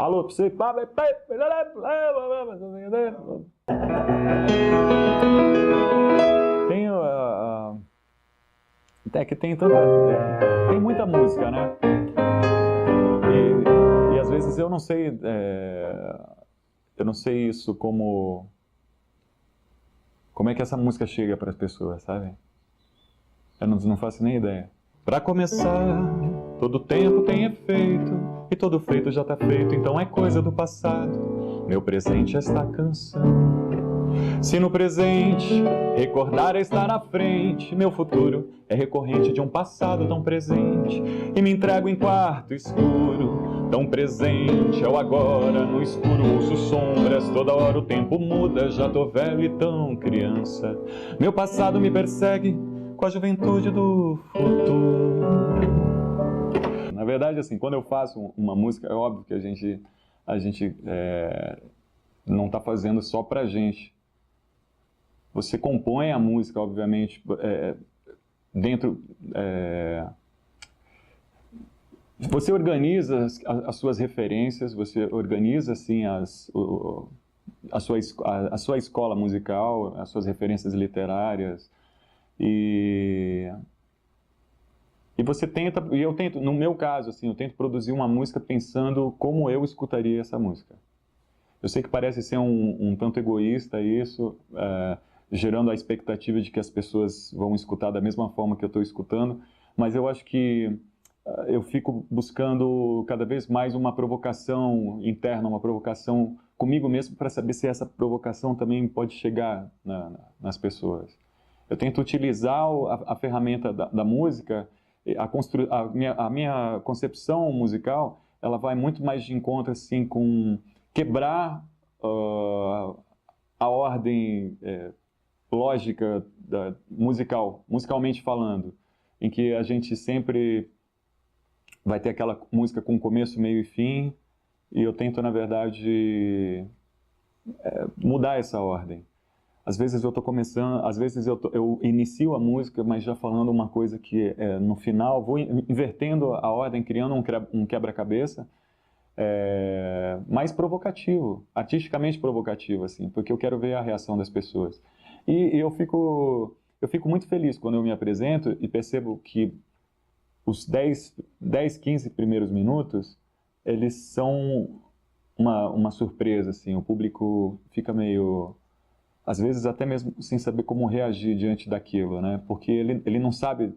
Alô, você... Tem, é que tem tanta... Tem muita música, né? E às vezes eu não sei... eu não sei isso como... Como é que essa música chega para as pessoas, sabe? Eu não faço nem ideia. Pra começar, todo tempo tem efeito, e todo feito já tá feito, então é coisa do passado. Meu presente é esta canção. Se no presente recordar é estar à frente, meu futuro é recorrente de um passado tão presente. E me entrego em quarto escuro, tão presente é o agora. No escuro ouço sombras, toda hora o tempo muda, já tô velho e tão criança. Meu passado me persegue com a juventude do futuro. Na verdade, assim, quando eu faço uma música, é óbvio que a gente não está fazendo só pra gente. Você compõe a música, obviamente, dentro... você organiza as suas referências, você organiza, assim, a sua escola musical, as suas referências literárias, e você tenta, e eu tento, no meu caso, assim, eu tento produzir uma música pensando como eu escutaria essa música. Eu sei que parece ser um tanto egoísta isso, gerando a expectativa de que as pessoas vão escutar da mesma forma que eu estou escutando, mas eu acho que eu fico buscando cada vez mais uma provocação interna, uma provocação comigo mesmo, para saber se essa provocação também pode chegar nas pessoas. Eu tento utilizar a ferramenta da música, a minha concepção musical, ela vai muito mais de encontro assim, com quebrar a ordem lógica musicalmente falando, em que a gente sempre vai ter aquela música com começo, meio e fim, e eu tento, na verdade, mudar essa ordem. Às vezes eu estou começando, às vezes eu inicio a música, mas já falando uma coisa que no final, vou invertendo a ordem, criando um quebra-cabeça, mais provocativo, artisticamente provocativo, assim, porque eu quero ver a reação das pessoas. E eu fico muito feliz quando eu me apresento e percebo que os 10, 15 primeiros minutos, eles são uma surpresa, assim, o público fica meio... às vezes até mesmo sem saber como reagir diante daquilo, né? Porque ele não sabe,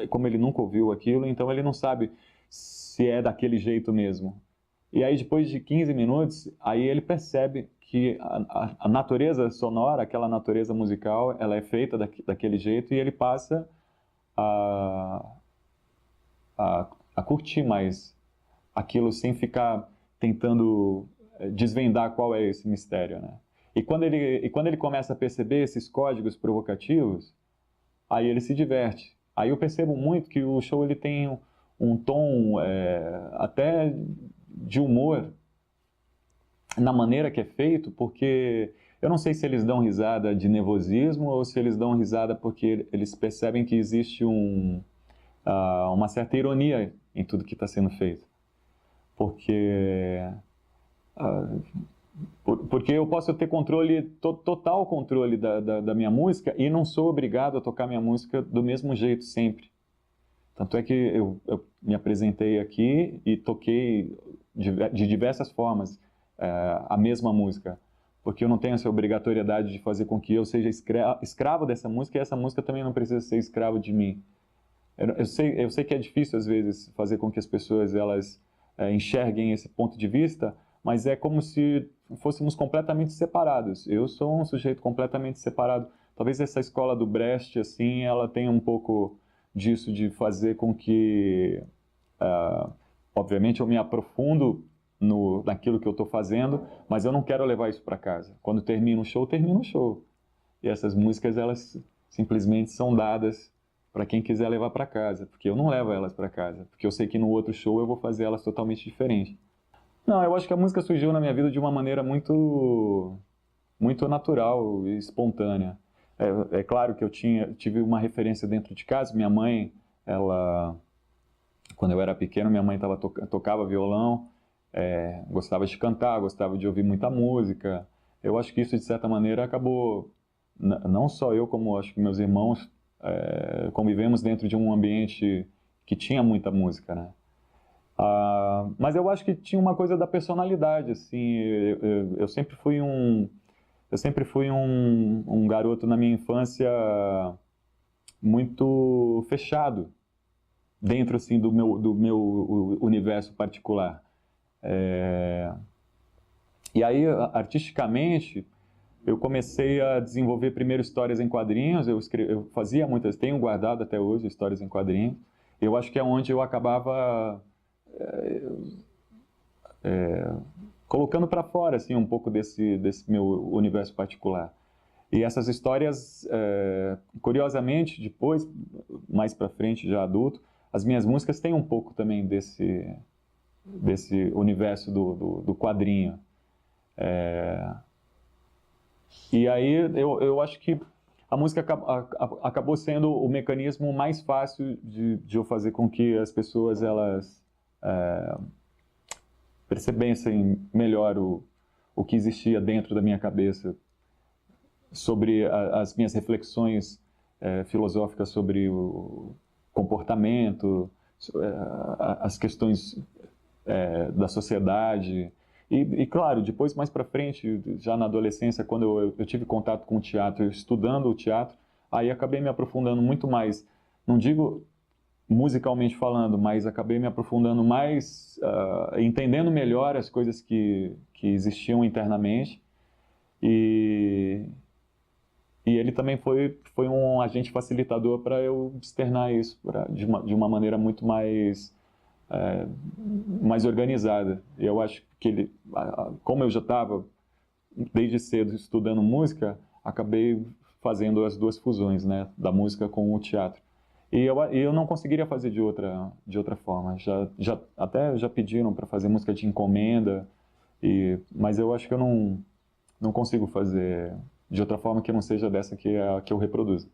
como ele nunca ouviu aquilo, então ele não sabe se é daquele jeito mesmo. E aí depois de 15 minutos, aí ele percebe que a natureza sonora, aquela natureza musical, ela é feita daquele jeito e ele passa a curtir mais aquilo sem ficar tentando desvendar qual é esse mistério, né? E quando ele começa a perceber esses códigos provocativos, aí ele se diverte. Aí eu percebo muito que o show ele tem um tom até de humor na maneira que é feito, porque eu não sei se eles dão risada de nervosismo ou se eles dão risada porque eles percebem que existe uma certa ironia em tudo que está sendo feito. Porque eu posso ter total controle da minha música e não sou obrigado a tocar minha música do mesmo jeito sempre. Tanto é que eu me apresentei aqui e toquei de diversas formas a mesma música, porque eu não tenho essa obrigatoriedade de fazer com que eu seja escravo dessa música e essa música também não precisa ser escravo de mim. Eu sei que é difícil às vezes fazer com que as pessoas elas enxerguem esse ponto de vista, mas é como se fôssemos completamente separados. Eu sou um sujeito completamente separado. Talvez essa escola do Brecht, assim, ela tenha um pouco disso, de fazer com que, obviamente, eu me aprofundo naquilo que eu estou fazendo, mas eu não quero levar isso para casa. Quando termina o show, termina o show. E essas músicas, elas simplesmente são dadas para quem quiser levar para casa, porque eu não levo elas para casa, porque eu sei que no outro show eu vou fazer elas totalmente diferentes. Não, eu acho que a música surgiu na minha vida de uma maneira muito, muito natural e espontânea. É claro que eu tive uma referência dentro de casa. Minha mãe, quando eu era pequeno, minha mãe tocava violão, gostava de cantar, gostava de ouvir muita música. Eu acho que isso, de certa maneira, acabou, não só eu, como acho que meus irmãos, convivemos dentro de um ambiente que tinha muita música, né? Mas eu acho que tinha uma coisa da personalidade, assim, eu sempre fui um garoto na minha infância muito fechado dentro, assim, do meu universo particular. E aí, artisticamente, eu comecei a desenvolver primeiro histórias em quadrinhos. Eu fazia muitas, tenho guardado até hoje histórias em quadrinhos. Eu acho que é onde eu acabava colocando para fora, assim, um pouco desse meu universo particular. E essas histórias, curiosamente, depois, mais para frente, já adulto, as minhas músicas têm um pouco também desse universo do quadrinho. E aí eu acho que a música acabou sendo o mecanismo mais fácil de eu fazer com que as pessoas elas percebessem melhor o que existia dentro da minha cabeça sobre as minhas reflexões filosóficas sobre o comportamento, as questões da sociedade. E claro, depois, mais para frente, já na adolescência, quando eu tive contato com o teatro, estudando o teatro, aí acabei me aprofundando muito mais, não digo musicalmente falando, mas acabei me aprofundando mais, entendendo melhor as coisas que existiam internamente. E ele também foi um agente facilitador para eu externar isso de uma maneira muito mais organizada. E eu acho que ele, como eu já estava desde cedo estudando música, acabei fazendo as duas fusões, né, da música com o teatro. E eu não conseguiria fazer de outra forma. Até já pediram para fazer música de encomenda, mas eu acho que eu não consigo fazer de outra forma que não seja dessa que é a que eu reproduzo.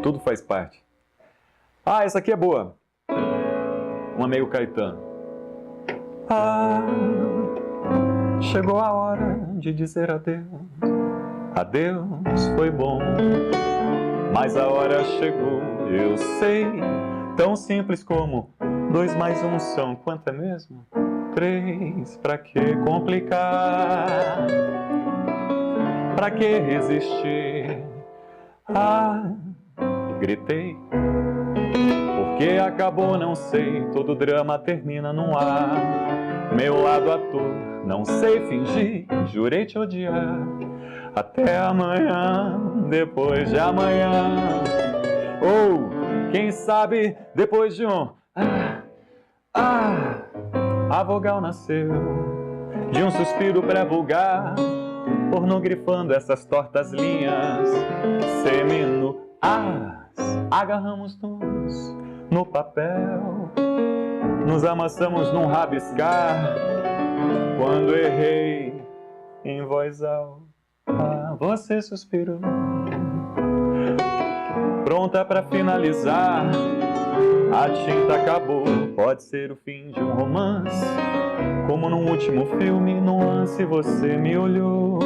Tudo faz parte. Essa aqui é boa. Um amigo Caetano. Chegou a hora de dizer adeus. Adeus foi bom, mas a hora chegou, eu sei. Tão simples como 2 mais 1 são quanto é mesmo? 3, pra que complicar? Pra que resistir? Gritei. Porque acabou, não sei, todo drama termina num ar. Meu lado ator, não sei fingir, jurei te odiar. Até amanhã, depois de amanhã. Ou, quem sabe, depois de a vogal nasceu de um suspiro pré-vulgar, pornogrifando essas tortas linhas. Semino, agarramos-nos no papel, nos amassamos num rabiscar. Quando errei em voz alta, você suspirou, pronta pra finalizar. A tinta acabou, pode ser o fim de um romance, como num último filme, nuance. Você me olhou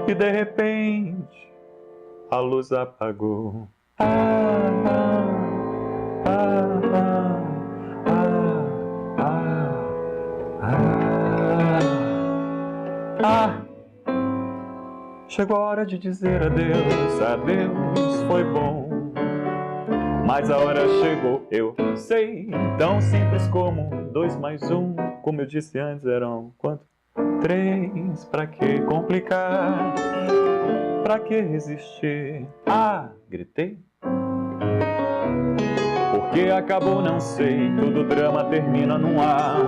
e de repente a luz apagou. Chegou a hora de dizer adeus. Adeus foi bom, mas a hora chegou, eu sei. Tão simples como 2 mais 1, como eu disse antes, eram quanto? 3, pra que complicar? Pra que resistir? Gritei. Porque acabou, não sei, todo drama termina num ar.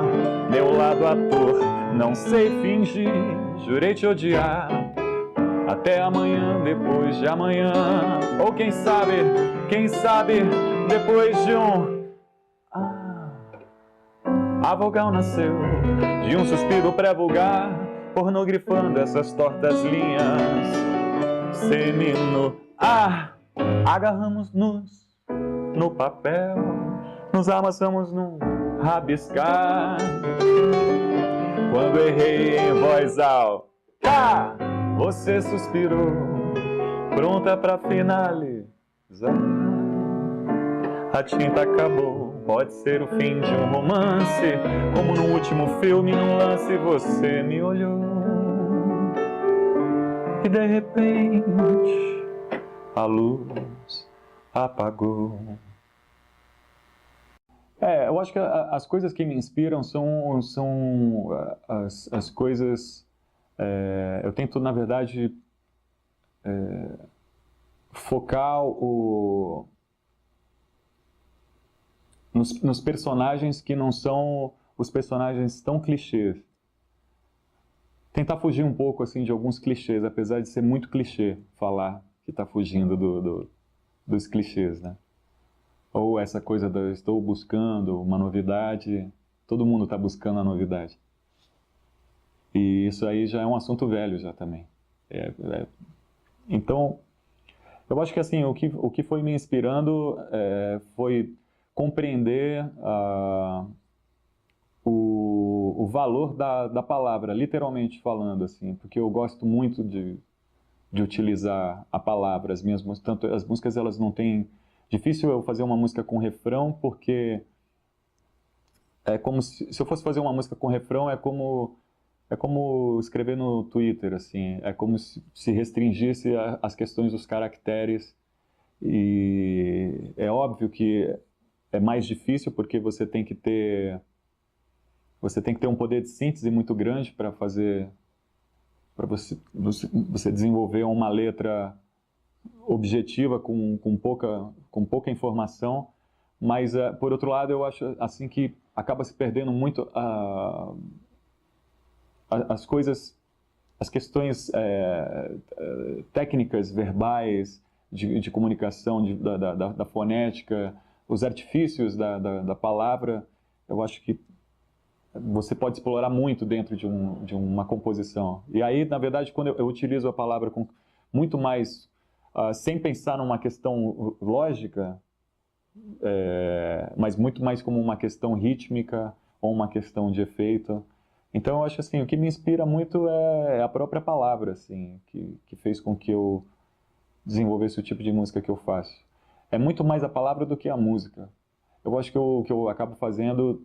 Meu lado ator, não sei fingir, jurei te odiar. Até amanhã, depois de amanhã. Ou quem sabe, depois de a vogal nasceu de um suspiro pré-vulgar, pornogrifando essas tortas linhas. Semino, agarramos-nos no papel, nos amassamos num rabiscar. Quando errei em voz alta, você suspirou, pronta pra finalizar. A tinta acabou, pode ser o fim de um romance, como no último filme, num lance você me olhou. E de repente, a luz apagou. Eu acho que as coisas que me inspiram são as coisas... eu tento, na verdade, focar nos personagens que não são os personagens tão clichês. Tentar fugir um pouco assim, de alguns clichês, apesar de ser muito clichê falar que está fugindo dos clichês, né? Ou essa coisa da estou buscando uma novidade, todo mundo está buscando a novidade. E isso aí já é um assunto velho já também. Então, eu acho que assim, o que foi me inspirando foi compreender o valor da palavra, literalmente falando, assim, porque eu gosto muito de utilizar a palavra, tanto as músicas elas não têm... Difícil eu fazer uma música com refrão, porque é como se eu fosse fazer uma música com refrão, é como escrever no Twitter, assim, é como se restringisse as questões dos caracteres, e é óbvio que é mais difícil porque você tem que ter um poder de síntese muito grande para você desenvolver uma letra objetiva com pouca informação, mas por outro lado eu acho assim que acaba se perdendo muito as coisas, as questões técnicas, verbais, de comunicação, da fonética, os artifícios da palavra. Eu acho que você pode explorar muito dentro de uma composição. E aí, na verdade, quando eu utilizo a palavra com muito mais, sem pensar numa questão lógica, mas muito mais como uma questão rítmica ou uma questão de efeito. Então, eu acho assim, o que me inspira muito é a própria palavra, assim, que fez com que eu desenvolvesse o tipo de música que eu faço. É muito mais a palavra do que a música. Eu acho que o que eu acabo fazendo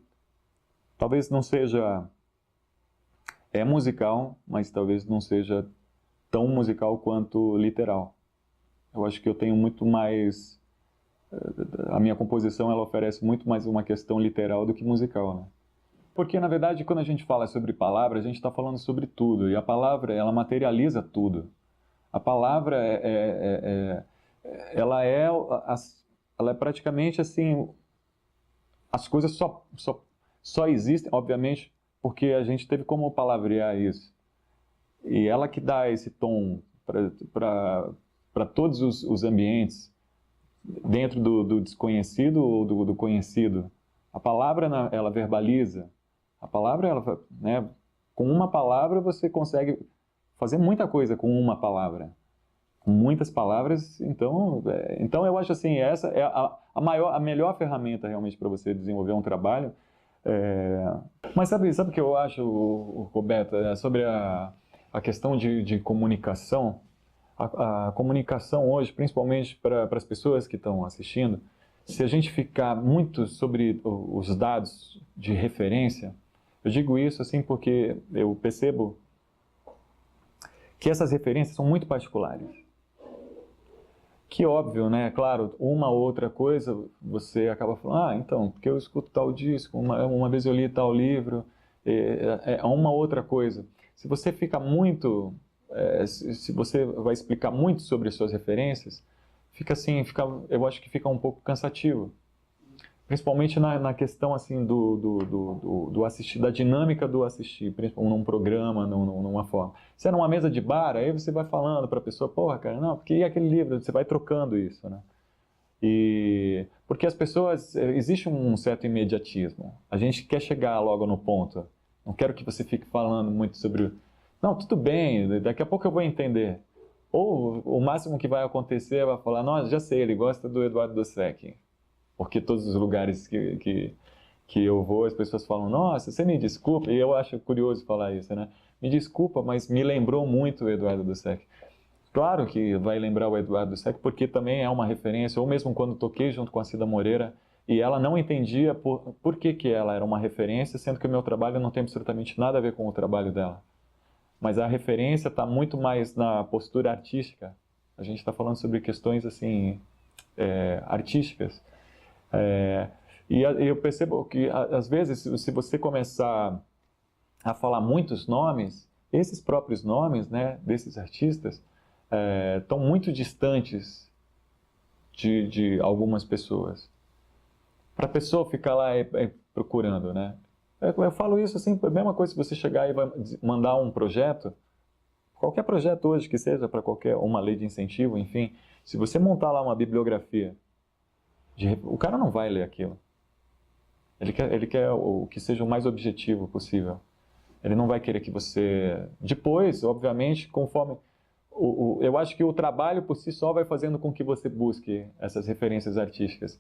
talvez não seja... É musical, mas talvez não seja tão musical quanto literal. Eu acho que eu tenho muito mais... A minha composição, ela oferece muito mais uma questão literal do que musical, né? Porque, na verdade, quando a gente fala sobre palavra, a gente está falando sobre tudo. E a palavra, ela materializa tudo. A palavra, ela é praticamente assim... As coisas só existem, obviamente, porque a gente teve como palavrear isso. E ela que dá esse tom para todos os ambientes, dentro do desconhecido ou do conhecido. A palavra, ela verbaliza. A palavra, né, com uma palavra você consegue fazer muita coisa com uma palavra. Com muitas palavras, então eu acho assim, essa é a melhor ferramenta realmente para você desenvolver um trabalho. Mas sabe o que eu acho, Roberto, sobre a questão de comunicação? A comunicação hoje, principalmente para as pessoas que estão assistindo, se a gente ficar muito sobre os dados de referência, eu digo isso assim porque eu percebo que essas referências são muito particulares. Que óbvio, né? Claro, uma outra coisa você acaba falando, então, porque eu escuto tal disco, uma vez eu li tal livro, é uma outra coisa. Se você fica muito, se você vai explicar muito sobre as suas referências, eu acho que fica um pouco cansativo. Principalmente na questão assim do assistir, da dinâmica do assistir, principalmente num programa, numa forma. Se é numa mesa de bar, aí você vai falando para a pessoa, porra, cara, não, porque e aquele livro? Você vai trocando isso, né? Porque as pessoas, existe um certo imediatismo. A gente quer chegar logo no ponto. Não quero que você fique falando muito sobre... Não, tudo bem, daqui a pouco eu vou entender. Ou o máximo que vai acontecer é vai falar, nossa, já sei, ele gosta do Eduardo Dosseck. Porque todos os lugares que que eu vou, as pessoas falam, nossa, você me desculpa, e eu acho curioso falar isso, né? Me desculpa, mas me lembrou muito o Eduardo Dussek. Claro que vai lembrar o Eduardo Dussek, porque também é uma referência, ou mesmo quando toquei junto com a Cida Moreira, e ela não entendia por que que ela era uma referência, sendo que o meu trabalho não tem absolutamente nada a ver com o trabalho dela. Mas a referência está muito mais na postura artística. A gente está falando sobre questões assim artísticas. E eu percebo que às vezes, se você começar a falar muitos nomes, esses próprios nomes, né, desses artistas estão muito distantes de algumas pessoas. Para a pessoa ficar lá procurando, né? Eu falo isso assim, a mesma coisa se você chegar e vai mandar um projeto, qualquer projeto hoje que seja, para uma lei de incentivo, enfim, se você montar lá uma bibliografia, o cara não vai ler aquilo. Ele quer o que seja o mais objetivo possível. Ele não vai querer que você... Depois, obviamente, conforme... eu acho que o trabalho por si só vai fazendo com que você busque essas referências artísticas.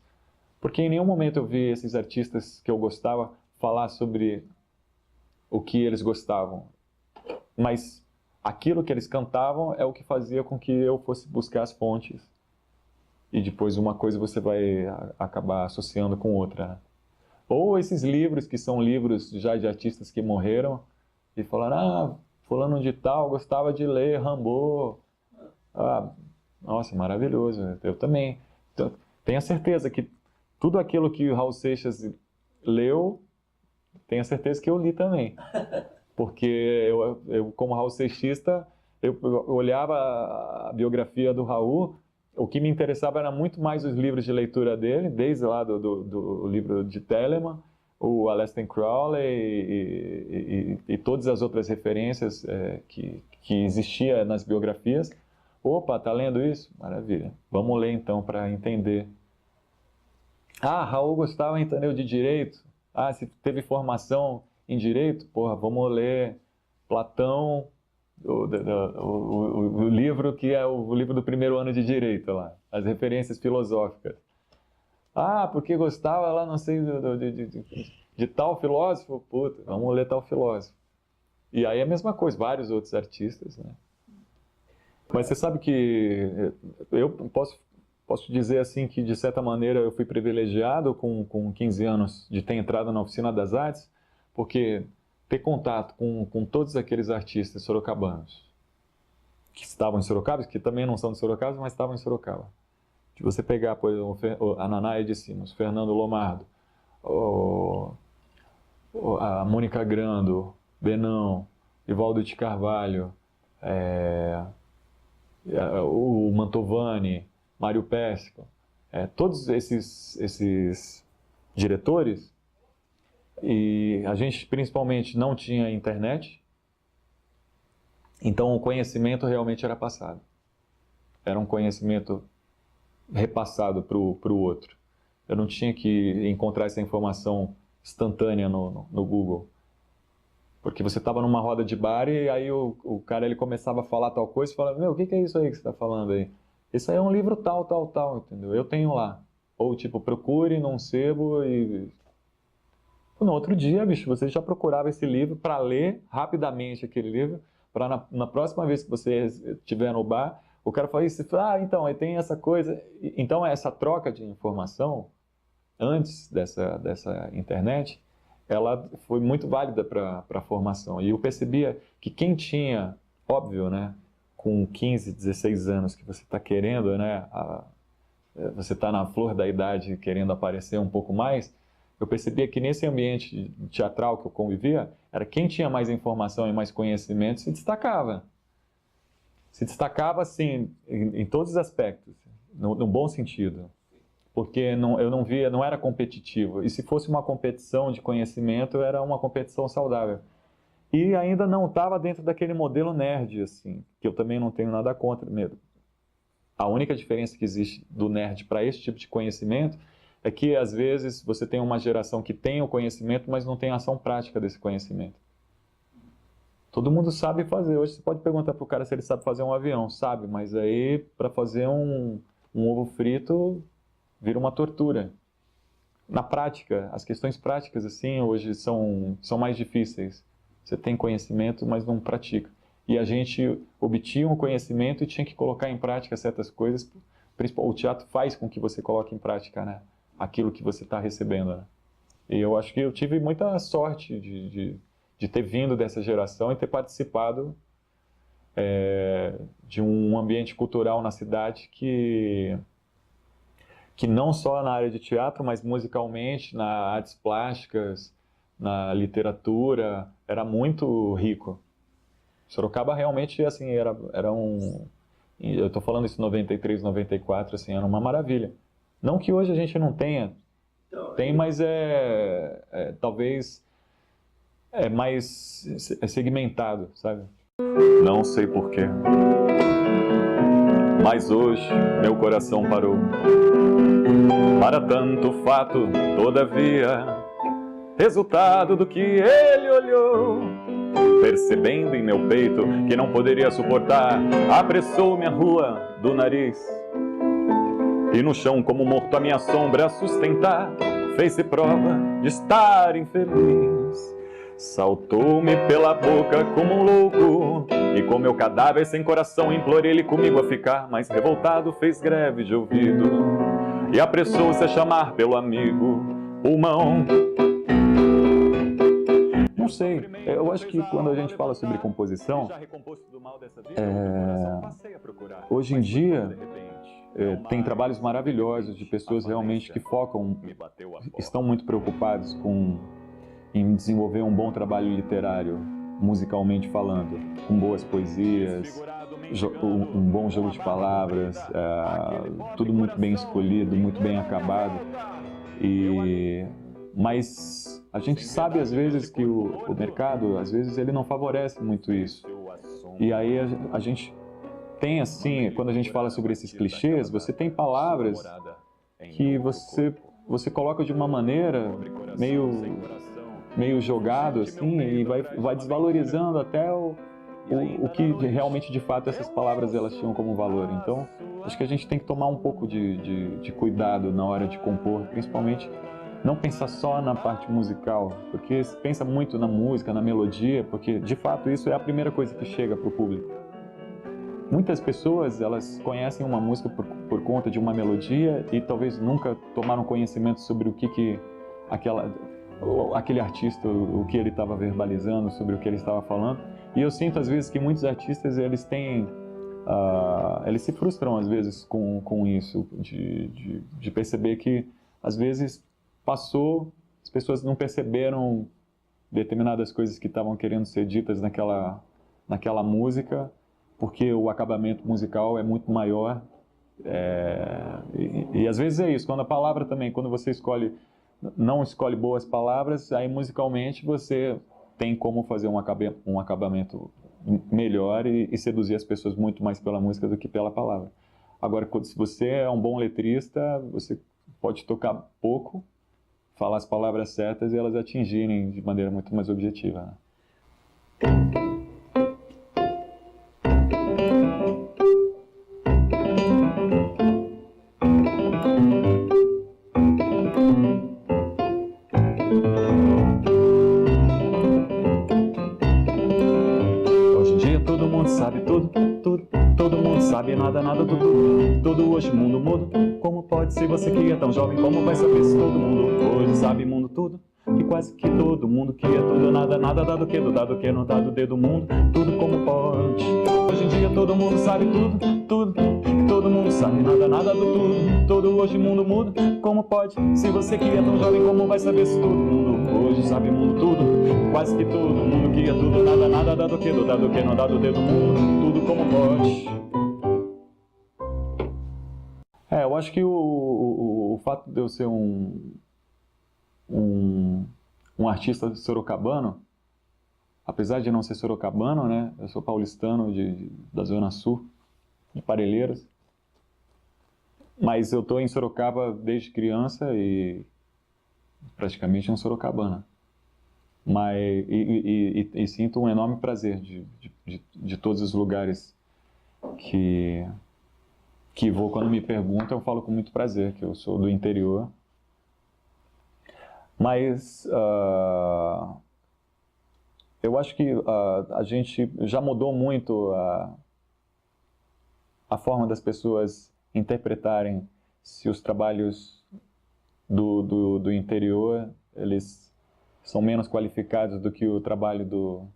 Porque em nenhum momento eu vi esses artistas que eu gostava falar sobre o que eles gostavam. Mas aquilo que eles cantavam é o que fazia com que eu fosse buscar as fontes. E depois uma coisa você vai acabar associando com outra, né? Ou esses livros que são livros já de artistas que morreram e falaram, fulano de tal gostava de ler Rimbaud. Nossa, maravilhoso, eu também. Então, tenha certeza que tudo aquilo que o Raul Seixas leu, tenha certeza que eu li também. Porque eu como Raul Seixista, eu olhava a biografia do Raul, o que me interessava era muito mais os livros de leitura dele, desde lá do livro de Telemann, o Aleister Crowley e todas as outras referências que existia nas biografias. Opa, tá lendo isso? Maravilha. Vamos ler então para entender. Raul gostava, entendeu, de direito. Se teve formação em direito, porra, vamos ler Platão, o livro que é o livro do primeiro ano de direito lá, as referências filosóficas. Porque gostava lá, não sei, de tal filósofo, puta, vamos ler tal filósofo. E aí a mesma coisa, vários outros artistas, né? Mas você sabe que eu posso dizer assim que, de certa maneira, eu fui privilegiado com 15 anos de ter entrado na Oficina das Artes, porque ter contato com todos aqueles artistas sorocabanos que estavam em Sorocaba, que também não são de Sorocaba, mas estavam em Sorocaba. De você pegar, por exemplo, a Nanaia de Simos, Fernando Lomardo, a Mônica Grando, Benão, Ivaldo de Carvalho, o Mantovani, Mário Pesco, todos esses diretores, e a gente principalmente não tinha internet, então o conhecimento realmente era passado. Era um conhecimento repassado para o outro. Eu não tinha que encontrar essa informação instantânea no Google. Porque você estava numa roda de bar e aí o cara ele começava a falar tal coisa e falava, o que é isso aí que você está falando aí? Isso aí é um livro tal, entendeu? Eu tenho lá. Ou tipo, procure num sebo e... No outro dia, bicho, você já procurava esse livro para ler rapidamente aquele livro, para na próxima vez que você estiver no bar, o cara fala isso, então, aí tem essa coisa. Então, essa troca de informação, antes dessa internet, ela foi muito válida para a formação. E eu percebia que quem tinha, óbvio, né, com 15, 16 anos que você está querendo, né, você está na flor da idade querendo aparecer um pouco mais, eu percebia que nesse ambiente teatral que eu convivia, era quem tinha mais informação e mais conhecimento se destacava. Se destacava, assim, em todos os aspectos, no bom sentido. Porque eu não via, não era competitivo. E se fosse uma competição de conhecimento, era uma competição saudável. E ainda não estava dentro daquele modelo nerd, assim, que eu também não tenho nada contra mesmo. A única diferença que existe do nerd para esse tipo de conhecimento é que, às vezes, você tem uma geração que tem o conhecimento, mas não tem a ação prática desse conhecimento. Todo mundo sabe fazer. Hoje você pode perguntar para o cara se ele sabe fazer um avião. Sabe, mas aí, para fazer um ovo frito, vira uma tortura. na prática, as questões práticas, assim, hoje são mais difíceis. Você tem conhecimento, mas não pratica. E a gente obtinha um conhecimento e tinha que colocar em prática certas coisas. O teatro faz com que você coloque em prática, né, aquilo que você está recebendo, né? E eu acho que eu tive muita sorte de ter vindo dessa geração e ter participado de um ambiente cultural na cidade que não só na área de teatro, mas musicalmente, nas artes plásticas, na literatura, era muito rico. Sorocaba realmente, assim, era um... Eu estou falando isso em 93, 94, assim, era uma maravilha. Não que hoje a gente não tenha, tem, mas talvez mais segmentado, sabe? Não sei porquê, mas hoje meu coração parou. Para tanto fato, todavia, resultado do que ele olhou, percebendo em meu peito que não poderia suportar, apressou-me a rua do nariz. E no chão, como morto, a minha sombra a sustentar, fez-se prova de estar infeliz. Saltou-me pela boca como um louco, e com meu cadáver sem coração implorei ele comigo a ficar, mas revoltado fez greve de ouvido e apressou-se a chamar pelo amigo pulmão. Não sei, eu acho que quando a gente fala sobre composição, hoje em dia tem trabalhos maravilhosos de pessoas realmente que focam, estão muito preocupados em desenvolver um bom trabalho literário, musicalmente falando, com boas poesias, um bom jogo de palavras, tudo muito bem escolhido, muito bem acabado. Mas a gente sabe às vezes que o mercado, às vezes ele não favorece muito isso. E aí a gente tem assim, quando a gente fala sobre esses clichês, você tem palavras que você coloca de uma maneira meio jogado assim e vai desvalorizando até o que realmente de fato essas palavras elas tinham como valor. Então acho que a gente tem que tomar um pouco de cuidado na hora de compor, principalmente não pensar só na parte musical, porque se pensa muito na música, na melodia, porque de fato isso é a primeira coisa que chega para o público. Muitas pessoas elas conhecem uma música por conta de uma melodia e talvez nunca tomaram conhecimento sobre o que aquele artista, o que ele estava verbalizando, sobre o que ele estava falando. E eu sinto às vezes que muitos artistas eles se frustram às vezes com isso, de perceber que às vezes passou, as pessoas não perceberam determinadas coisas que estavam querendo ser ditas naquela música, porque o acabamento musical é muito maior. E às vezes é isso, quando a palavra também, quando você não escolhe boas palavras, aí musicalmente você tem como fazer um acabamento melhor e seduzir as pessoas muito mais pela música do que pela palavra. Agora, se você é um bom letrista, você pode tocar pouco, falar as palavras certas e elas atingirem de maneira muito mais objetiva, né? Hoje em dia todo mundo sabe tudo, todo mundo sabe nada do tudo. Todo hoje mundo mudo. Como pode ser você que é tão jovem, como vai saber se todo mundo hoje sabe mundo tudo? Que quase que todo mundo que é tudo, nada dado que do dado que não dá do dedo mundo, tudo como pode. Hoje em dia todo mundo sabe tudo, que todo mundo sabe nada do tudo. Todo hoje mundo mudo, como pode? Se você que é tão jovem, como vai saber se todo mundo hoje sabe mundo tudo? Quase que todo mundo que é tudo, nada dado que do dado que não dá do dedo mundo, tudo como pode. Eu acho que o fato de eu ser um artista sorocabano, apesar de não ser sorocabano, né? Eu sou paulistano da Zona Sul, de Parelheiros, mas eu estou em Sorocaba desde criança e praticamente um sorocabano. E sinto um enorme prazer de todos os lugares que vou. Quando me perguntam, eu falo com muito prazer que eu sou do interior Mas eu acho que a gente já mudou muito a forma das pessoas interpretarem se os trabalhos do interior, eles são menos qualificados do que o trabalho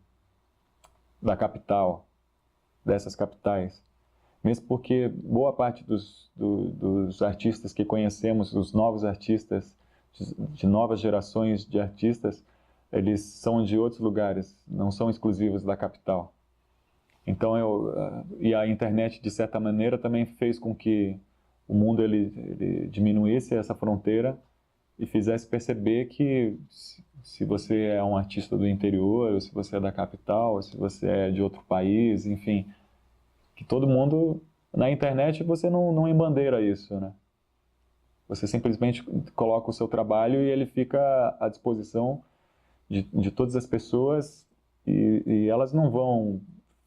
da capital, dessas capitais. Mesmo porque boa parte dos artistas que conhecemos, os novos artistas, de novas gerações de artistas, eles são de outros lugares, não são exclusivos da capital. Então, e a internet, de certa maneira, também fez com que o mundo ele diminuísse essa fronteira e fizesse perceber que se você é um artista do interior, ou se você é da capital, ou se você é de outro país, enfim, que todo mundo, na internet, você não embandeira isso, né? Você simplesmente coloca o seu trabalho e ele fica à disposição de todas as pessoas e elas não vão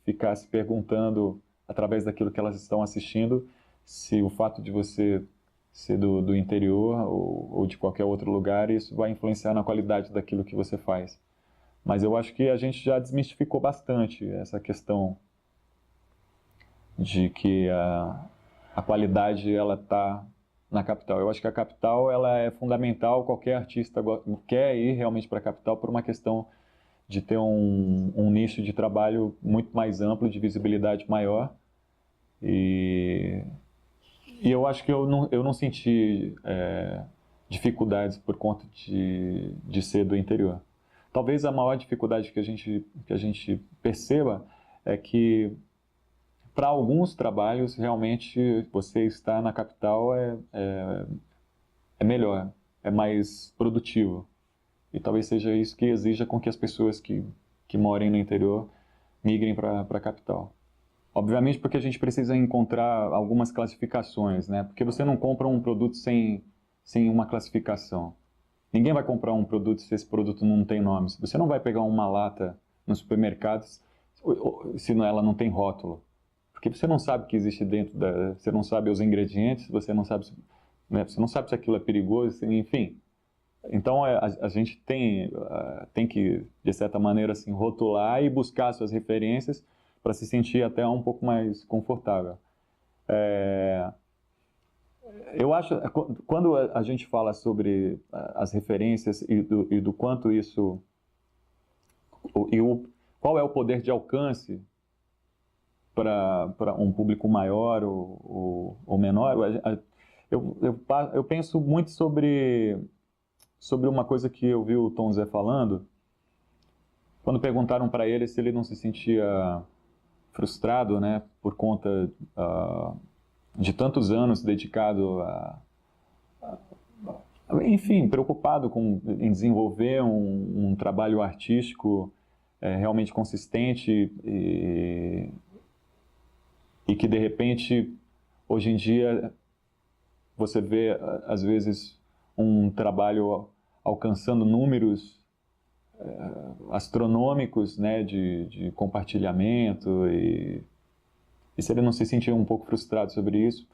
ficar se perguntando, através daquilo que elas estão assistindo, se o fato de você ser do interior ou de qualquer outro lugar, isso vai influenciar na qualidade daquilo que você faz. Mas eu acho que a gente já desmistificou bastante essa questão de que a qualidade ela está na capital. Eu acho que a capital ela é fundamental, qualquer artista quer ir realmente para a capital por uma questão de ter um nicho de trabalho muito mais amplo, de visibilidade maior. E eu acho que eu não senti dificuldades por conta de ser do interior. Talvez a maior dificuldade que a gente perceba é que para alguns trabalhos, realmente, você estar na capital é melhor, é mais produtivo. E talvez seja isso que exija com que as pessoas que morem no interior migrem para a capital. Obviamente porque a gente precisa encontrar algumas classificações, né? Porque você não compra um produto sem uma classificação. Ninguém vai comprar um produto se esse produto não tem nome. Você não vai pegar uma lata no supermercado se ela não tem rótulo. Porque você não sabe o que existe dentro você não sabe os ingredientes, você não sabe, né, você não sabe se aquilo é perigoso, enfim. Então a gente tem que, de certa maneira, assim, rotular e buscar suas referências para se sentir até um pouco mais confortável. Eu acho, quando a gente fala sobre as referências e do quanto isso, qual é o poder de alcance para um público maior ou menor, eu penso muito sobre uma coisa que eu vi o Tom Zé falando, quando perguntaram para ele se ele não se sentia frustrado, né, por conta de tantos anos dedicado enfim, preocupado em desenvolver um trabalho artístico realmente consistente e que, de repente, hoje em dia, você vê, às vezes, um trabalho alcançando números astronômicos, né, de compartilhamento, e se ele não se sentir um pouco frustrado sobre isso,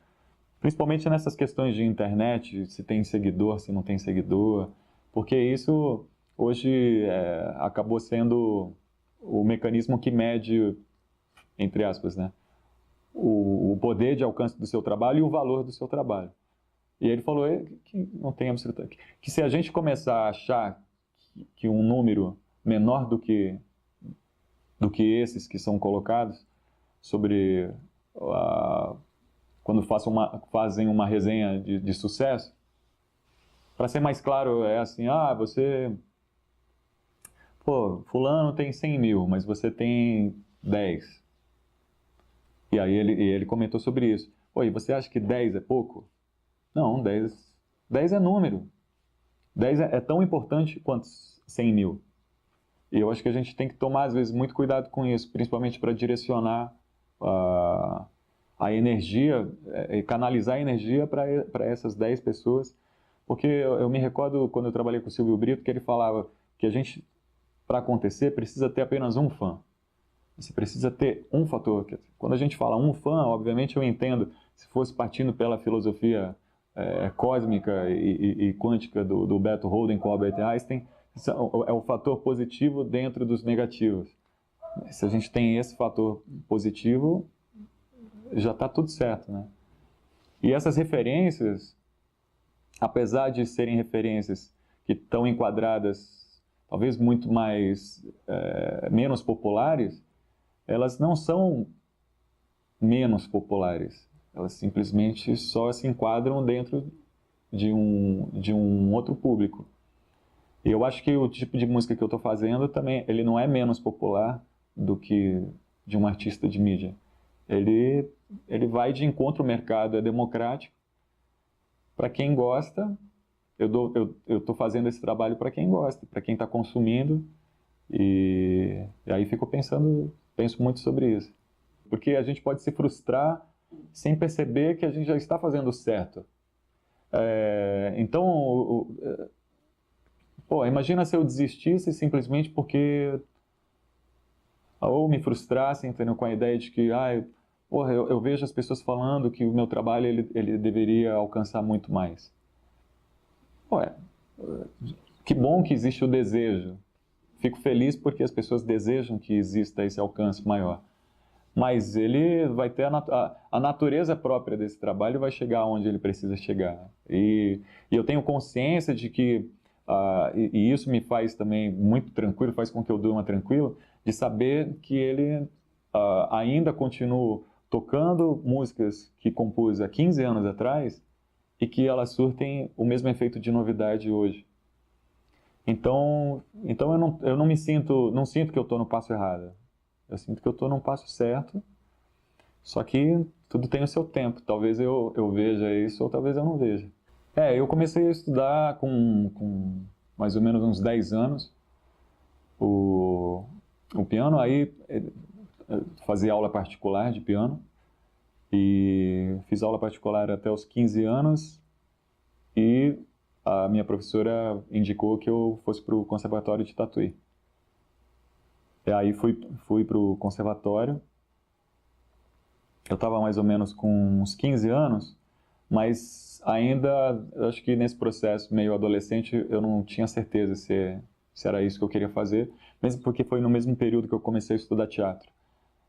principalmente nessas questões de internet, se tem seguidor, se não tem seguidor, porque isso, hoje, acabou sendo o mecanismo que mede, entre aspas, né, o poder de alcance do seu trabalho e o valor do seu trabalho. E ele falou que não tem absolutamente... que se a gente começar a achar que um número menor do que esses que são colocados sobre quando fazem uma resenha de sucesso, para ser mais claro, é assim, fulano tem 100 mil, mas você tem 10. E aí ele comentou sobre isso. Oi, você acha que 10 é pouco? Não, 10 é número. 10 é tão importante quanto 100 mil. E eu acho que a gente tem que tomar, às vezes, muito cuidado com isso, principalmente para direcionar a energia, e canalizar a energia para essas 10 pessoas. Porque eu me recordo, quando eu trabalhei com o Silvio Brito, que ele falava que a gente, para acontecer, precisa ter apenas um fã. Você precisa ter um fator. Quando a gente fala um fã, obviamente eu entendo, se fosse partindo pela filosofia cósmica e quântica do Beto Holden com o Albert Einstein é o fator positivo dentro dos negativos. Se a gente tem esse fator positivo, já está tudo certo, né? E essas referências, apesar de serem referências que estão enquadradas, talvez muito mais, menos populares, elas não são menos populares. Elas simplesmente só se enquadram dentro de um outro público. E eu acho que o tipo de música que eu estou fazendo também, ele não é menos popular do que de um artista de mídia. Ele vai de encontro ao mercado, é democrático. Para quem gosta, eu estou fazendo esse trabalho para quem gosta, para quem está consumindo. E aí penso muito sobre isso. Porque a gente pode se frustrar sem perceber que a gente já está fazendo certo. Então, imagina se eu desistisse simplesmente porque... ou me frustrasse, entendeu? Com a ideia de que eu vejo as pessoas falando que o meu trabalho ele deveria alcançar muito mais. Que bom que existe o desejo. Fico feliz porque as pessoas desejam que exista esse alcance maior. Mas ele vai ter a natureza própria desse trabalho vai chegar onde ele precisa chegar. E eu tenho consciência de que, e isso me faz também muito tranquilo, faz com que eu durma tranquilo, de saber que ele ainda continua tocando músicas que compôs há 15 anos atrás e que elas surtem o mesmo efeito de novidade hoje. Então eu não sinto que eu estou no passo errado. Eu sinto que eu estou num passo certo, só que tudo tem o seu tempo. Talvez eu veja isso ou talvez eu não veja. Eu comecei a estudar com mais ou menos uns 10 anos o piano, aí fazia aula particular de piano e fiz aula particular até os 15 anos e a minha professora indicou que eu fosse para o Conservatório de Tatuí. E aí fui para o conservatório. Eu estava mais ou menos com uns 15 anos, mas ainda, acho que nesse processo meio adolescente, eu não tinha certeza se era isso que eu queria fazer, mesmo porque foi no mesmo período que eu comecei a estudar teatro.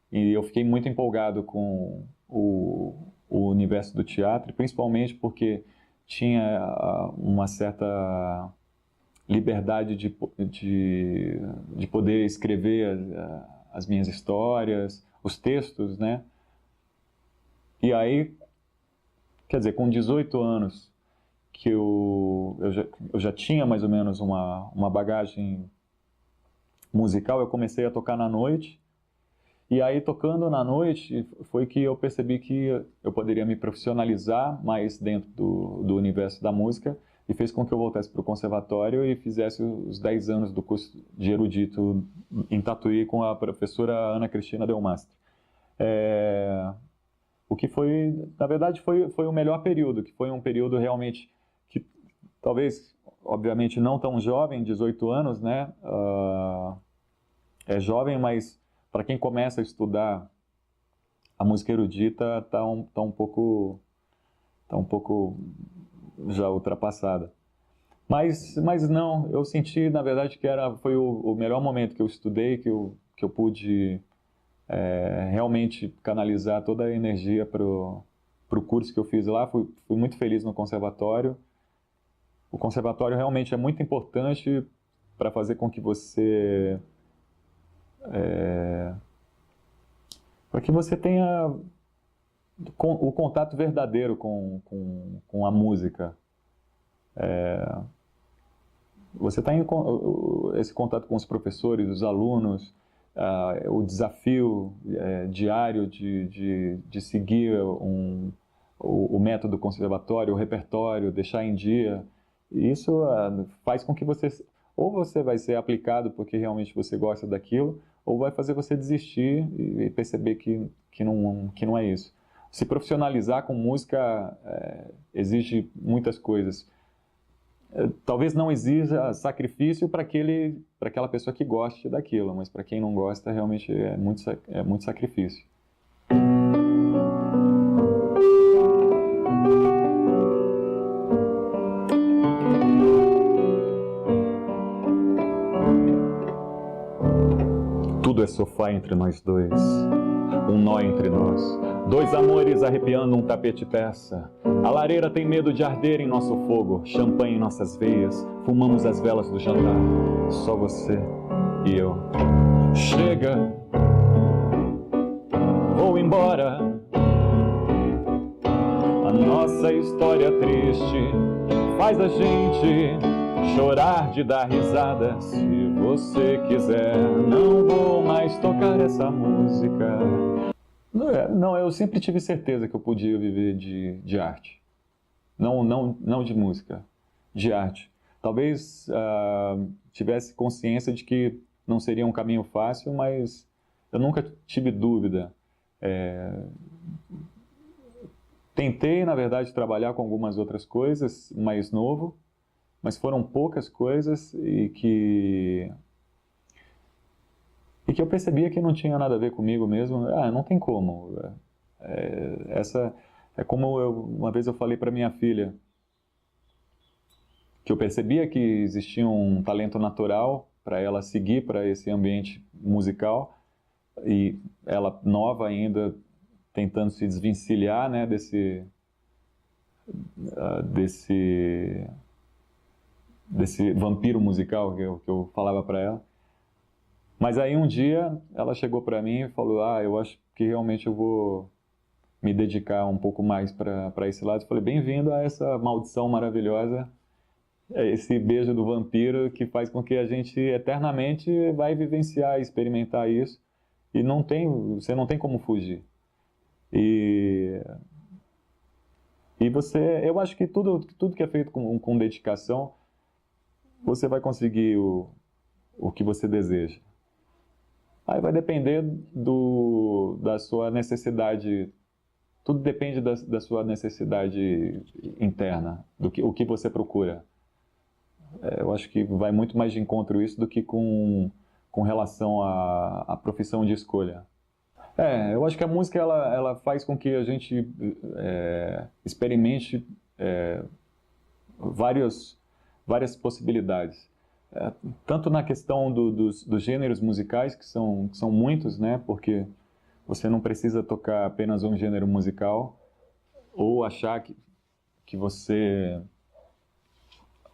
E eu fiquei muito empolgado com o universo do teatro, principalmente porque tinha uma certa liberdade de poder escrever as minhas histórias, os textos, né? E aí, quer dizer, com 18 anos, que eu já tinha mais ou menos uma bagagem musical, eu comecei a tocar na noite, e aí tocando na noite foi que eu percebi que eu poderia me profissionalizar mais dentro do universo da música, e fez com que eu voltasse para o conservatório e fizesse os 10 anos do curso de erudito em Tatuí com a professora Ana Cristina Delmastre. O que foi, na verdade, foi o melhor período, que foi um período realmente que talvez, obviamente, não tão jovem, 18 anos, né? É jovem, mas para quem começa a estudar a música erudita está um pouco já ultrapassada. Mas não, eu senti, na verdade, que foi o melhor momento que eu estudei, que eu pude realmente canalizar toda a energia para o curso que eu fiz lá. Fui muito feliz no conservatório. O conservatório realmente é muito importante para fazer com que você... para que você tenha o contato verdadeiro com a música. Você está em esse contato com os professores, os alunos, o desafio diário de seguir o método conservatório, o repertório, deixar em dia. Isso faz com que ou você vai ser aplicado porque realmente você gosta daquilo, ou vai fazer você desistir e perceber que não é isso. Se profissionalizar com música exige muitas coisas. Talvez não exija sacrifício para aquela pessoa que goste daquilo, mas para quem não gosta, realmente é muito sacrifício. . 。 . 。 . 。 . 。 . 。 . 。 . 。 . 。 . 。 . 。 . 。 . 。 . 。 . 。 . 。 . 。 . 。 . 。 . 。 。 . 。 . 。 . 。 . 。 . 。 . 。 . 。 . 。 . 。é sofá entre nós dois, um nó entre nós, dois amores arrepiando um tapete persa. A lareira tem medo de arder em nosso fogo, champanhe em nossas veias, fumamos as velas do jantar, só você e eu. Chega, vou embora, a nossa história triste faz a gente chorar de dar risada. Se você quiser, não vou mais tocar essa música. Não, eu sempre tive certeza que eu podia viver de arte. Não de música, de arte. Talvez tivesse consciência de que não seria um caminho fácil, mas eu nunca tive dúvida. Tentei, na verdade, trabalhar com algumas outras coisas mais novo, mas foram poucas coisas e que eu percebia que não tinha nada a ver comigo mesmo. Não tem como. Essa é como uma vez eu falei para minha filha, que eu percebia que existia um talento natural para ela seguir para esse ambiente musical, e ela nova ainda, tentando se desvencilhar, né, desse vampiro musical que eu falava para ela. Mas aí um dia ela chegou para mim e falou: eu acho que realmente eu vou me dedicar um pouco mais para esse lado. Eu falei: bem-vindo a essa maldição maravilhosa, esse beijo do vampiro que faz com que a gente eternamente vai vivenciar, experimentar isso, e você não tem como fugir. E eu acho que tudo que é feito com dedicação, você vai conseguir o que você deseja. Aí vai depender da sua necessidade, tudo depende da sua necessidade interna, o que você procura. Eu acho que vai muito mais de encontro isso do que com relação à profissão de escolha. Eu acho que a música ela faz com que a gente experimente várias possibilidades. Tanto na questão dos gêneros musicais, que são muitos, né? Porque você não precisa tocar apenas um gênero musical, ou achar que você...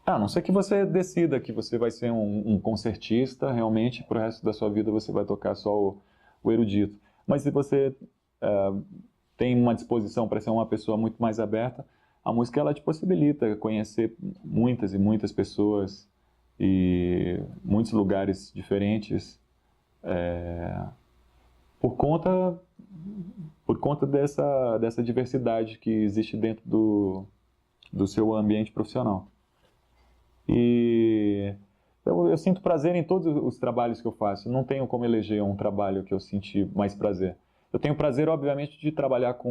A não ser que você decida que você vai ser um concertista, realmente, pro resto da sua vida você vai tocar só o erudito. Mas se você tem uma disposição para ser uma pessoa muito mais aberta, a música ela te possibilita conhecer muitas e muitas pessoas e muitos lugares diferentes, por conta dessa diversidade que existe dentro do seu ambiente profissional. E eu sinto prazer em todos os trabalhos que eu faço. Não tenho como eleger um trabalho que eu senti mais prazer. Eu tenho prazer, obviamente, de trabalhar com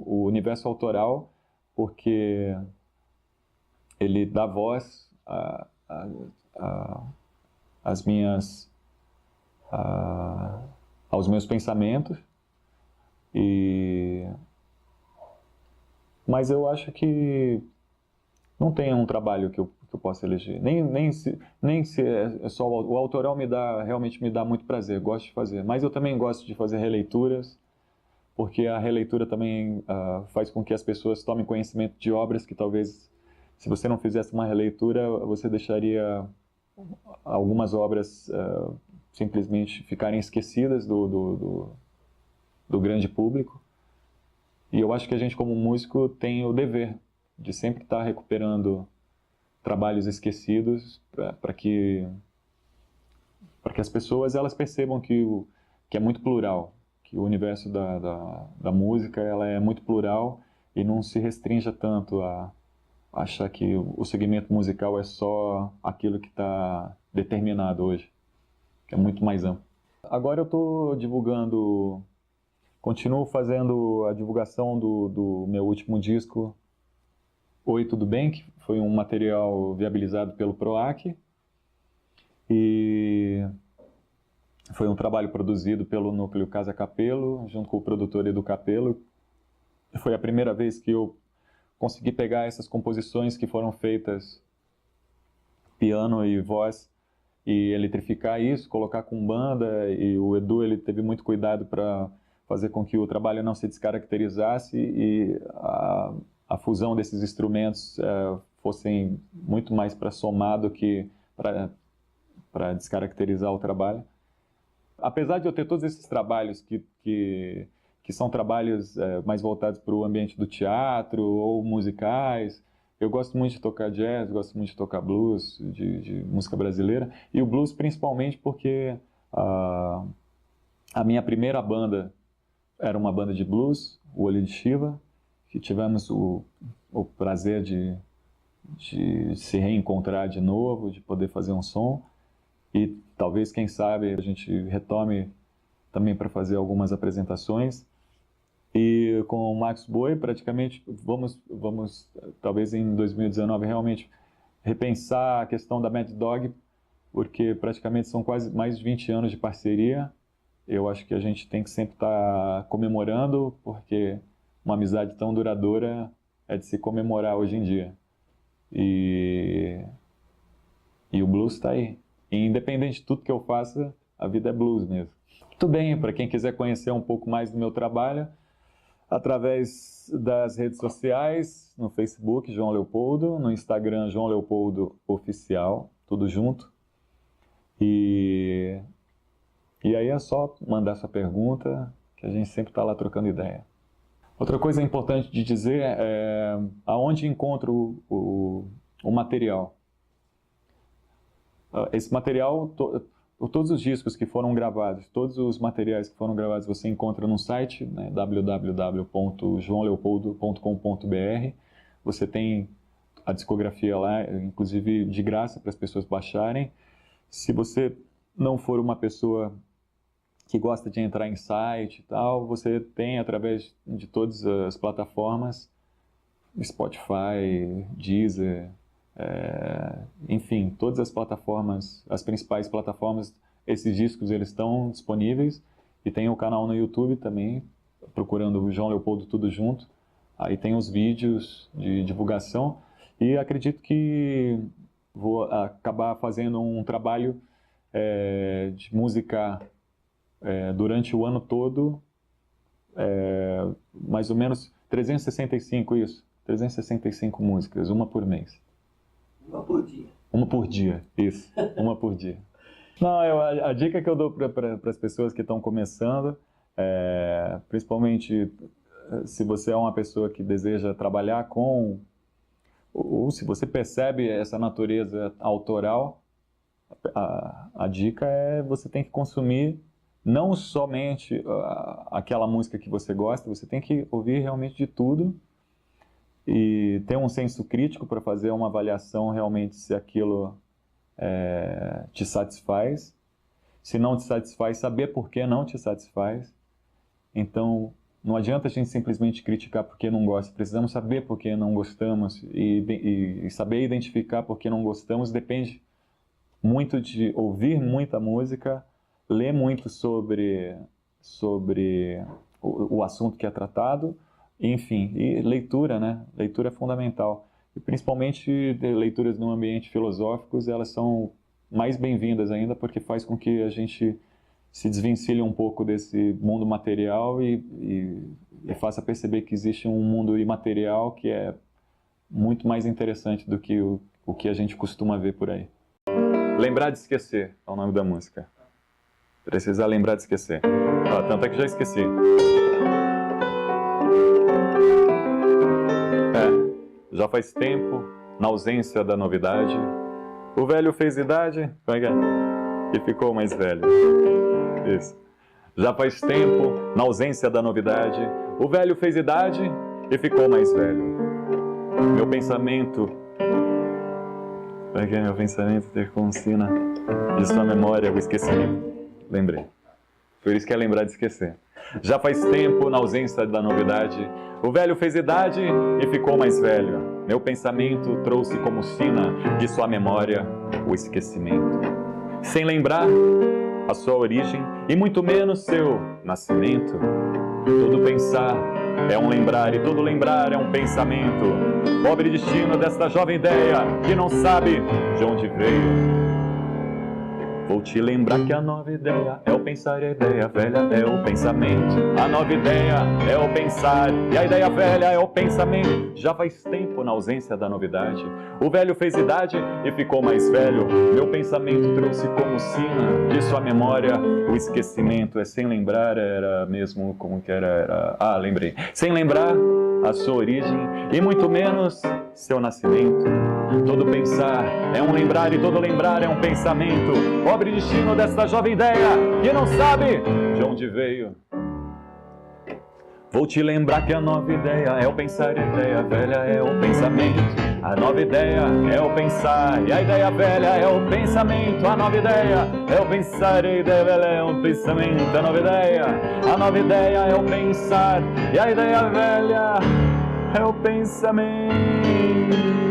o universo autoral, porque ele dá voz aos meus pensamentos. Mas eu acho que não tem um trabalho que eu possa eleger. Nem se é só o autoral realmente me dá muito prazer, gosto de fazer. Mas eu também gosto de fazer releituras, porque a releitura também faz com que as pessoas tomem conhecimento de obras que talvez, se você não fizesse uma releitura, você deixaria algumas obras simplesmente ficarem esquecidas do grande público. E eu acho que a gente, como músico, tem o dever de sempre estar recuperando trabalhos esquecidos para que as pessoas elas percebam que é muito plural, que o universo da música ela é muito plural e não se restrinja tanto a achar que o segmento musical é só aquilo que está determinado hoje, que é muito mais amplo. Agora eu estou continuo fazendo a divulgação do meu último disco, Oi, Tudo Bem?, que foi um material viabilizado pelo PROAC, e foi um trabalho produzido pelo Núcleo Casa Capelo, junto com o produtor Edu Capelo. Foi a primeira vez que eu consegui pegar essas composições que foram feitas, piano e voz, e eletrificar isso, colocar com banda, e o Edu ele teve muito cuidado para fazer com que o trabalho não se descaracterizasse e a fusão desses instrumentos fossem muito mais para somar do que para descaracterizar o trabalho. Apesar de eu ter todos esses trabalhos que são trabalhos mais voltados para o ambiente do teatro ou musicais, eu gosto muito de tocar jazz, gosto muito de tocar blues, de música brasileira, e o blues principalmente porque a minha primeira banda era uma banda de blues, o Olho de Shiva, que tivemos o prazer de se reencontrar de novo, de poder fazer um som, e talvez, quem sabe, a gente retome também para fazer algumas apresentações. E com o Max Boi, praticamente, vamos talvez em 2019, realmente repensar a questão da Mad Dog, porque praticamente são quase mais de 20 anos de parceria. Eu acho que a gente tem que sempre estar comemorando, porque uma amizade tão duradoura é de se comemorar hoje em dia. E o blues está aí. E independente de tudo que eu faça, a vida é blues mesmo. Muito bem, para quem quiser conhecer um pouco mais do meu trabalho, através das redes sociais, no Facebook, João Leopoldo, no Instagram, João Leopoldo Oficial, tudo junto. E aí é só mandar sua pergunta, que a gente sempre está lá trocando ideia. Outra coisa importante de dizer é aonde encontro o material. Esse material, todos os discos que foram gravados, todos os materiais que foram gravados você encontra no site, né, www.joaoleopoldo.com.br. Você tem a discografia lá, inclusive de graça para as pessoas baixarem. Se você não for uma pessoa que gosta de entrar em site e tal, você tem através de todas as plataformas, Spotify, Deezer, enfim, todas as plataformas, as principais plataformas, esses discos eles estão disponíveis, e tem o canal no YouTube também, procurando o João Leopoldo tudo junto. Aí tem os vídeos de divulgação, e acredito que vou acabar fazendo um trabalho de música durante o ano todo, mais ou menos 365 músicas, uma por mês. Uma por dia. Uma por dia, isso, uma por dia. Não, a dica que eu dou para as pessoas que estão começando, principalmente se você é uma pessoa que deseja trabalhar com, ou se você percebe essa natureza autoral, a dica é você tem que consumir não somente aquela música que você gosta, você tem que ouvir realmente de tudo e ter um senso crítico para fazer uma avaliação realmente se aquilo te satisfaz. Se não te satisfaz, saber por que não te satisfaz. Então, não adianta a gente simplesmente criticar porque não gosta. Precisamos saber por que não gostamos e saber identificar por que não gostamos. Depende muito de ouvir muita música, ler muito sobre o assunto que é tratado, enfim, e leitura, né? Leitura é fundamental. E principalmente leituras no ambiente filosóficos, elas são mais bem-vindas ainda, porque faz com que a gente se desvencilhe um pouco desse mundo material e faça perceber que existe um mundo imaterial que é muito mais interessante do que o que a gente costuma ver por aí. Lembrar de esquecer é o nome da música. Precisar lembrar de esquecer. Tanto é que já esqueci. Já faz tempo, na ausência da novidade, o velho fez idade, e ficou mais velho. Isso. Já faz tempo, na ausência da novidade, o velho fez idade e ficou mais velho. Meu pensamento ter consina de sua memória o esquecimento. Lembrei. Por isso que é lembrar de esquecer. Já faz tempo, na ausência da novidade, o velho fez idade e ficou mais velho. Meu pensamento trouxe como sina de sua memória o esquecimento. Sem lembrar a sua origem e muito menos seu nascimento. Todo pensar é um lembrar e todo lembrar é um pensamento. Pobre destino desta jovem ideia que não sabe de onde veio. Vou te lembrar que a nova ideia é o pensar e a ideia velha é o pensamento. A nova ideia é o pensar e a ideia velha é o pensamento. Já faz tempo na ausência da novidade. O velho fez idade e ficou mais velho. Meu pensamento trouxe como sina de sua memória o esquecimento. É sem lembrar, era mesmo como que era. Ah, lembrei. Sem lembrar a sua origem e muito menos seu nascimento. Todo pensar é um lembrar e todo lembrar é um pensamento. Pobre destino desta jovem ideia que não sabe de onde veio. Vou te lembrar que a nova ideia é o pensar e a ideia velha é o pensamento. A nova ideia é o pensar e a ideia velha é o pensamento. A nova ideia é o pensar e a ideia velha é o pensamento. A nova ideia é o pensar e a ideia velha é o pensamento.